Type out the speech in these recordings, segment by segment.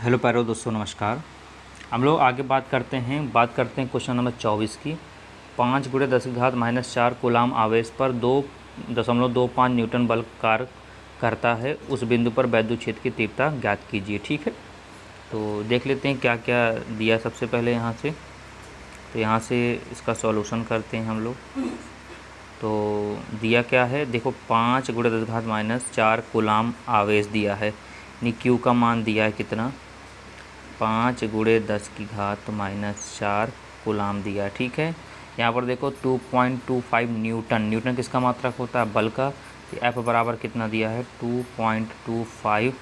Hello प्यारे दोस्तों, नमस्कार। हम लोग आगे बात करते हैं क्वेश्चन नंबर 24 की। 5 × 10⁻⁴ कूलाम आवेश पर 2.25 न्यूटन बल कार्य करता है। उस बिंदु पर वैद्युत क्षेत्र की तीव्रता ज्ञात कीजिए। ठीक है, तो देख लेते हैं क्या क्या दिया सबसे पहले यहाँ से। तो यहाँ से इसका सॉल्यूशन करते हैं हम लोग। तो दिया क्या है, देखो 5 × 10⁻⁴ कूलाम आवेश दिया है। यानी क्यू का मान दिया है कितना, 5 × 10⁻⁴ कूलाम दिया है। ठीक है, यहाँ पर देखो 2.25 न्यूटन, न्यूटन किसका मात्रक होता है, बल का। एफ बराबर कितना दिया है, 2.25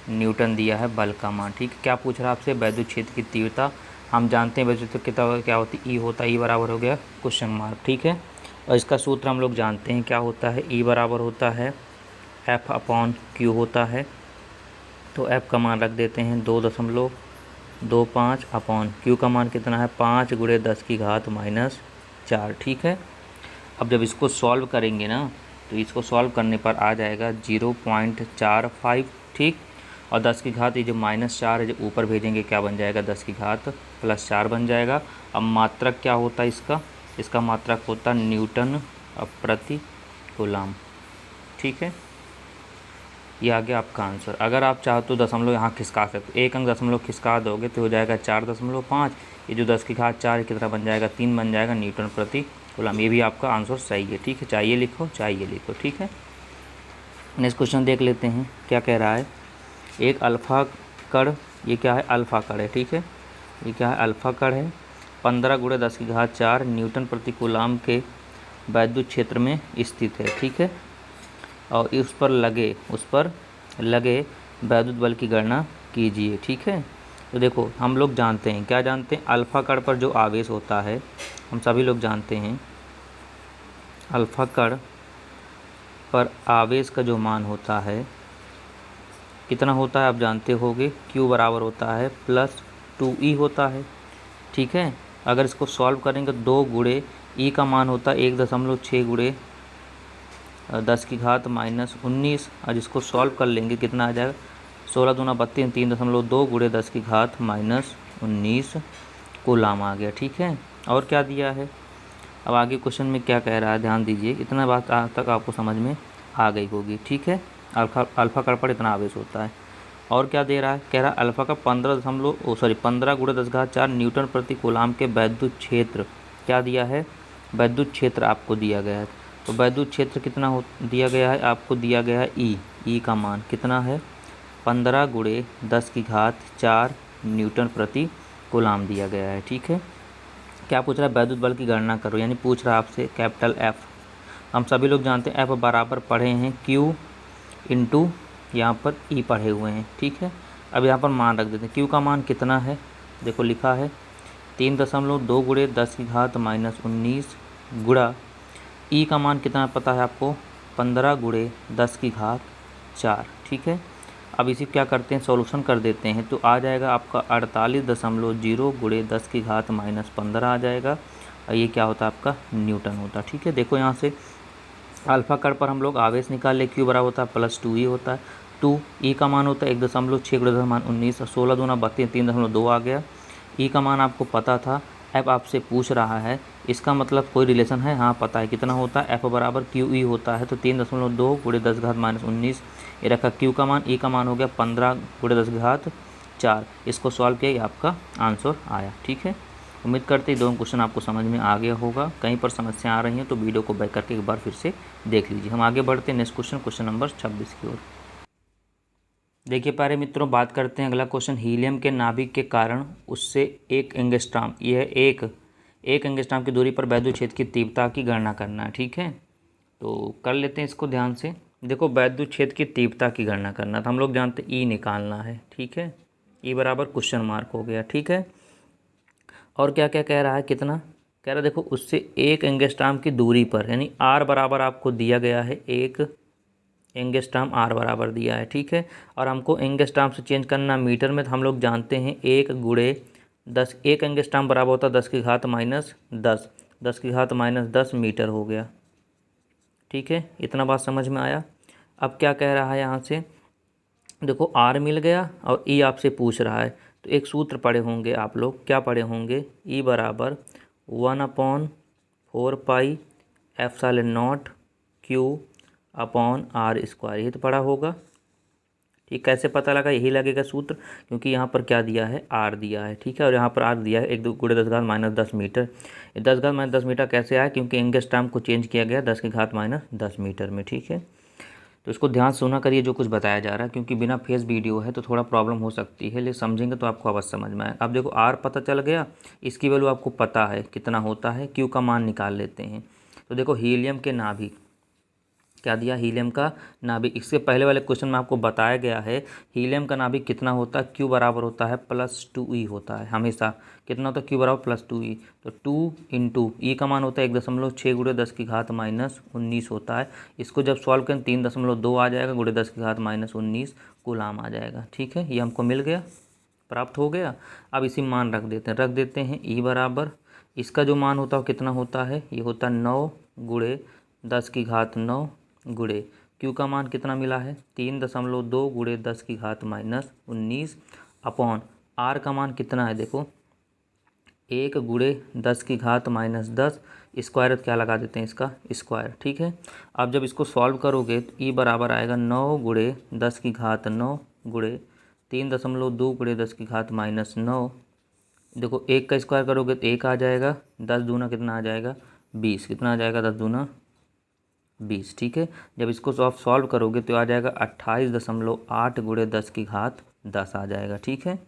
न्यूटन दिया है बल का मान। ठीक है, क्या पूछ रहा है आपसे, वैद्युत क्षेत्र की तीव्रता। हम जानते हैं वैद्युत क्षेत्र की क्या होती है, ई होता है, ई बराबर हो गया क्वेश्चन मार्क। ठीक है, और इसका सूत्र हम लोग जानते हैं क्या होता है, ई बराबर होता है F/Q होता है। तो F का मान रख देते हैं 2.25 अपॉन Q का मान कितना है, 5 × 10⁻⁴। ठीक है, अब जब इसको सॉल्व करेंगे ना, तो इसको सॉल्व करने पर आ जाएगा 0.45। ठीक, और 10 की घात ये जो -4 है, जो ऊपर भेजेंगे क्या बन जाएगा, 10 की घात +4 बन जाएगा। अब मात्रक क्या होता है इसका मात्रक होता है न्यूटन प्रति कूलाम। ठीक है, ये आ गया आपका आंसर। अगर आप चाहो तो दशमलव यहाँ खिसका सकते, एक अंक दशमलव खिसका दोगे तो हो जाएगा 4.5। ये जो 10 की घात 4 कितना बन जाएगा, 3 बन जाएगा न्यूटन प्रति कूलाम। ये भी आपका आंसर सही है। ठीक है, चाहिए लिखो, चाहिए लिखो। ठीक है, नेक्स्ट क्वेश्चन देख लेते हैं क्या कह रहा है। एक अल्फ़ा कण, ये क्या है, अल्फ़ा कण है। ठीक है, ये क्या है, अल्फ़ा कण है। 15 × 10⁻⁴ न्यूटन प्रति कूलाम के वैद्युत क्षेत्र में स्थित है। ठीक है, और उस पर लगे वैद्युत बल की गणना कीजिए। ठीक है, तो देखो हम लोग जानते हैं, क्या जानते हैं, अल्फ़ा कण पर जो आवेश होता है, हम सभी लोग जानते हैं अल्फ़ा कण पर आवेश का जो मान होता है कितना होता है, आप जानते होगे, Q बराबर होता है +2E होता है। ठीक है, अगर इसको सॉल्व करेंगे 2 × E का मान होता है 1.6 × 10⁻⁻19। और इसको सॉल्व कर लेंगे कितना आ जाएगा, 16 दूना 32, 3.2 × 10⁻⁻19 कूलाम आ गया। ठीक है, और क्या दिया है, अब आगे क्वेश्चन में क्या कह रहा है, ध्यान दीजिए। इतना बात आज तक आपको समझ में आ गई होगी। ठीक है, अल्फ़ा कण पर इतना आवेश होता है। और क्या दे रहा है, कह रहा है अल्फ़ा का 15 × 10⁻⁴ न्यूटन प्रति कूलाम के वैद्युत क्षेत्र, क्या दिया है, वैद्युत क्षेत्र आपको दिया गया है। तो वैद्युत क्षेत्र कितना दिया गया है, आपको दिया गया है ई का मान कितना है, 15 × 10⁻⁴ न्यूटन प्रति कूलाम दिया गया है। ठीक है, क्या पूछ रहा है, वैद्युत बल की गणना करो, यानी पूछ रहा है आपसे कैपिटल F। हम सभी लोग जानते हैं F बराबर पढ़े हैं Q इंटू यहाँ पर E पढ़े हुए हैं। ठीक है, अब यहाँ पर मान रख देते हैं। Q का मान कितना है, देखो लिखा है 3.2 × 10⁻⁻19 गुणा E का मान कितना पता है आपको, 15 × 10⁻⁴। ठीक है, अब इसी क्या करते हैं, सॉल्यूशन कर देते हैं, तो आ जाएगा आपका 48.0 × 10⁻⁻15 आ जाएगा। और ये क्या होता है आपका, न्यूटन होता है। ठीक है, देखो यहाँ से अल्फ़ा कण पर हम लोग आवेश निकाल ले, Q बराबर होता है +2E होता है। 2E का मान होता है 1.6 × 10⁻19, 16 दूना 32, 3.2 आ गया। E का मान आपको पता था, F आपसे पूछ रहा है, इसका मतलब कोई रिलेशन है, हाँ पता है, कितना होता है, F बराबर QE होता है। तो 3.2 × 10⁻⁻19 ये रखा Q का मान, E का मान हो गया 15 × 10⁻⁴। इसको सॉल्व किया, ये आपका आंसर आया। ठीक है, उम्मीद करते हैं दोनों क्वेश्चन आपको समझ में आ गया होगा। कहीं पर समस्या आ रही हैं तो वीडियो को बैक करके एक बार फिर से देख लीजिए। हम आगे बढ़ते हैं नेक्स्ट क्वेश्चन नंबर 26 की ओर। देखिए प्यारे मित्रों, बात करते हैं अगला क्वेश्चन। हीलियम के नाभिक के कारण उससे एक एंगस्ट्रॉम, यह एक एंगस्ट्रॉम की दूरी पर वैद्युत क्षेत्र की तीव्रता की गणना करना है। ठीक है, तो कर लेते हैं इसको ध्यान से। देखो वैद्युत क्षेत्र की तीव्रता की गणना करना, तो हम लोग जानते हैं ई निकालना है। ठीक है, ई बराबर क्वेश्चन मार्क हो गया। ठीक है, और क्या क्या कह रहा है, कितना कह रहा है, देखो उससे एक एंगस्ट्रॉम की दूरी पर, यानी आर बराबर आपको दिया गया है, एक एंगस्ट्रॉम आर बराबर दिया है। ठीक है, और हमको एंगस्ट्रॉम से चेंज करना मीटर में, तो हम लोग जानते हैं 1 × 10, एक एंगस्ट्रॉम बराबर होता है 10⁻⁻10, 10⁻⁻10 मीटर हो गया। ठीक है, इतना बात समझ में आया। अब क्या कह रहा है यहाँ से, देखो आर मिल गया और ई आपसे पूछ रहा है, तो एक सूत्र पढ़े होंगे आप लोग, क्या पढ़े होंगे, ई बराबर 1/4 pi epsilon not Q upon are square, ये तो पढ़ा होगा। ठीक, कैसे पता लगा, यही लगेगा सूत्र, क्योंकि यहाँ पर क्या दिया है, आर दिया है। ठीक है, और यहाँ पर आर दिया है 1×10⁻⁻10 मीटर। 10⁻10 मीटर कैसे आया, क्योंकि एंगस्ट्रॉम टाइम को चेंज किया गया 10⁻10 मीटर में। ठीक है, तो इसको ध्यान से सुना करिए जो कुछ बताया जा रहा है, क्योंकि बिना फेस वीडियो है तो थोड़ा प्रॉब्लम हो सकती है, लेकिन समझेंगे तो आपको अवश्य समझ में आए। अब देखो आर पता चल गया, इसकी वैल्यू आपको पता है कितना होता है, क्यू का मान निकाल लेते हैं। तो देखो हीलियम के नाभिक, क्या दिया, हीलियम का नाभिक, इससे पहले वाले क्वेश्चन में आपको बताया गया है हीलियम का नाभिक कितना होता है, क्यू बराबर होता है +2e होता है हमेशा। कितना होता है, क्यू बराबर +2e, तो 2 इंटू ई का मान होता है 1.6×10⁻19 होता है। इसको जब सॉल्व करें 3.2 आ जाएगा, ×10⁻19 कूलाम आ जाएगा। ठीक है, ये हमको मिल गया, प्राप्त हो गया। अब इसी मान रख देते हैं ई बराबर, इसका जो मान होता है वो कितना होता है, ये होता है 9×10⁻9 गुणे क्यू का मान कितना मिला है 3.2 × 10⁻19 अपॉन आर का मान कितना है, देखो 1×10⁻10 स्क्वायर, क्या लगा देते हैं इसका स्क्वायर। ठीक है, अब जब इसको सॉल्व करोगे तो ई बराबर आएगा 9×10⁻9 गुणे 3.2 × 10⁻9। देखो एक का स्क्वायर करोगे तो एक आ जाएगा, 10 दूना कितना आ जाएगा 20, कितना आ जाएगा 10 दूना 20। ठीक है, जब इसको आप सॉल्व करोगे तो आ जाएगा 28.8 × 10⁻10 आ जाएगा। ठीक है,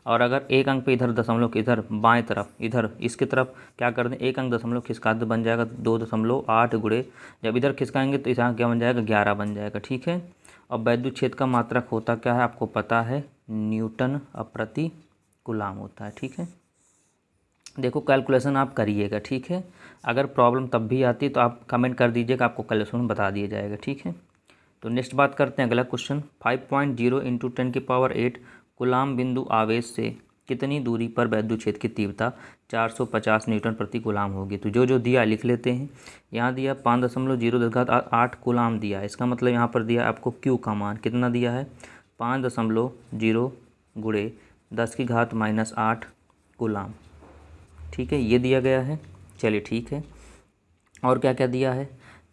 और अगर एक अंक पे इधर दशमलव के इधर बाएं तरफ इधर इसके तरफ क्या कर दें, एक अंक दशमलव खिसका दे, बन जाएगा 2.8 गुणे, जब इधर खिसकाएंगे तो इस अंक क्या बन जाएगा 11 बन जाएगा। ठीक है, और वैद्युत क्षेत्र का मात्रक होता क्या है आपको पता है, न्यूटन प्रति कूलाम होता है। ठीक है, देखो कैलकुलेशन आप करिएगा। ठीक है, अगर प्रॉब्लम तब भी आती है तो आप कमेंट कर दीजिएगा, आपको कैलकुलेशन बता दिया जाएगा। ठीक है, तो नेक्स्ट बात करते हैं अगला क्वेश्चन, 5.0 × 10⁸ कूलाम बिंदु आवेश से कितनी दूरी पर वैद्युत क्षेत्र की तीव्रता 450 न्यूटन प्रति कूलाम होगी। तो जो जो दिया लिख लेते हैं। यहाँ दिया 5.0 कूलाम दिया, इसका मतलब यहाँ पर दिया आपको क्यू का मान कितना दिया है 5.0 × 10⁻8 कूलाम। ठीक है, ये दिया गया है। चलिए ठीक है, और क्या क्या दिया है,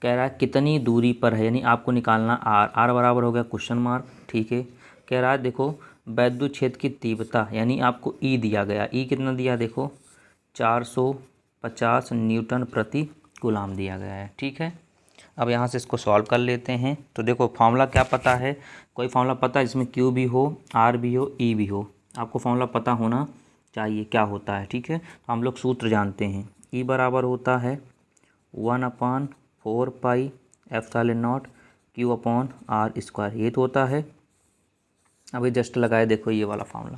कह रहा है कितनी दूरी पर है, यानी आपको निकालना आर बराबर हो गया क्वेश्चन मार्क। ठीक है, कह रहा है देखो वैद्युत क्षेत्र की तीव्रता, यानी आपको ई दिया गया, ई कितना दिया देखो 450 न्यूटन प्रति कूलाम दिया गया है। ठीक है, अब यहाँ से इसको सॉल्व कर लेते हैं। तो देखो फॉर्मूला क्या पता है, कोई फॉर्मूला पता है इसमें क्यू भी हो, आर भी हो, ई भी हो, आपको फॉर्मूला पता होना चाहिए क्या होता है। ठीक है, तो हम लोग सूत्र जानते हैं, ई बराबर होता है 1/4 pi epsilon not Q upon are square, ये तो होता है। अभी जस्ट लगाए देखो ये वाला फार्मूला,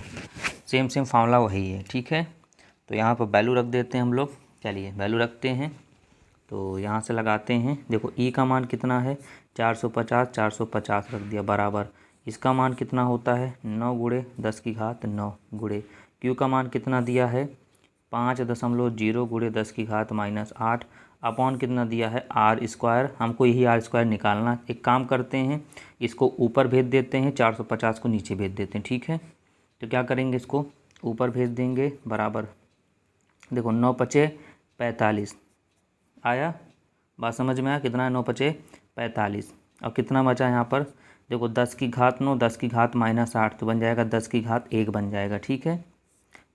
सेम फार्मूला वही है। ठीक है, तो यहाँ पर वैल्यू रख देते हैं हम लोग। चलिए वैल्यू रखते हैं, तो यहाँ से लगाते हैं। देखो ई का मान कितना है 450 रख दिया बराबर, इसका मान कितना होता है 9×10⁻9 गुणे क्यू का मान कितना दिया है 5.0 × 10⁻8 अपॉन कितना दिया है आर स्क्वायर, हमको यही आर स्क्वायर निकालना। एक काम करते हैं, इसको ऊपर भेज देते हैं, 450 को नीचे भेज देते हैं। ठीक है, तो क्या करेंगे, इसको ऊपर भेज देंगे बराबर, देखो 9×5 = 45 आया, बात समझ में आया, कितना है 9×5 = 45, और कितना बचा यहाँ पर देखो 10⁻9 10⁻−8 तो बन जाएगा 10⁻1 बन जाएगा। ठीक है,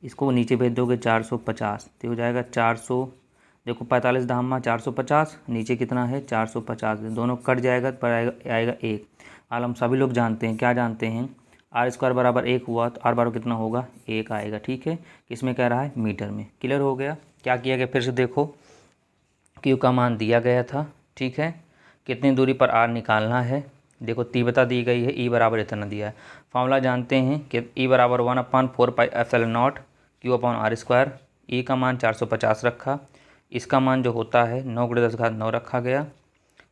इसको नीचे भेज दोगे 450 तो हो जाएगा 400, देखो 45 धामा 450, नीचे कितना है 450, दोनों कट जाएगा पर आएगा 1। हाल हम सभी लोग जानते हैं, क्या जानते हैं, आर स्क्वायर बराबर 1 हुआ तो आर बराबर कितना होगा 1 आएगा। ठीक है, किसमें कह रहा है मीटर में। क्लियर हो गया, क्या किया गया फिर से देखो, क्यू का मान दिया गया था। ठीक है, कितनी दूरी पर आर निकालना है, देखो तीव्रता दी गई है, ई बराबर इतना दिया है। फॉर्मूला जानते हैं कि ई बराबर 1/4 pi epsilon not Q upon are square, E का मान 450 रखा, इसका मान जो होता है 9×10⁻9 रखा गया,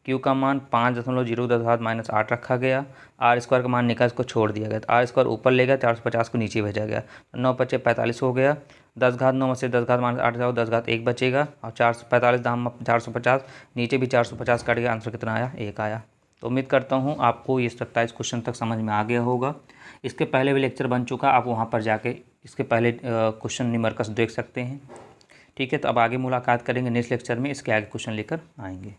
क्यू का मान 5.0 × 10⁻8 रखा गया, आर स्क्वायर का मान निकाल इसको छोड़ दिया गया, तो आर स्क्वायर ऊपर ले गया, 450 को नीचे भेजा गया, 9×5 = 45 हो गया, 10⁻9 में से 10⁻8 जाओ 10⁻1 बचेगा, और 445 दाम 450, नीचे भी 450 कट गया, आंसर कितना आया 1 आया। तो उम्मीद करता हूँ आपको ये 27 क्वेश्चन तक समझ में आ गया होगा। इसके पहले भी लेक्चर बन चुका, आप वहाँ पर जाके इसके पहले क्वेश्चन न्यूमेरिकल्स देख सकते हैं। ठीक है, तो अब आगे मुलाकात करेंगे नेक्स्ट लेक्चर में, इसके आगे क्वेश्चन लेकर आएंगे।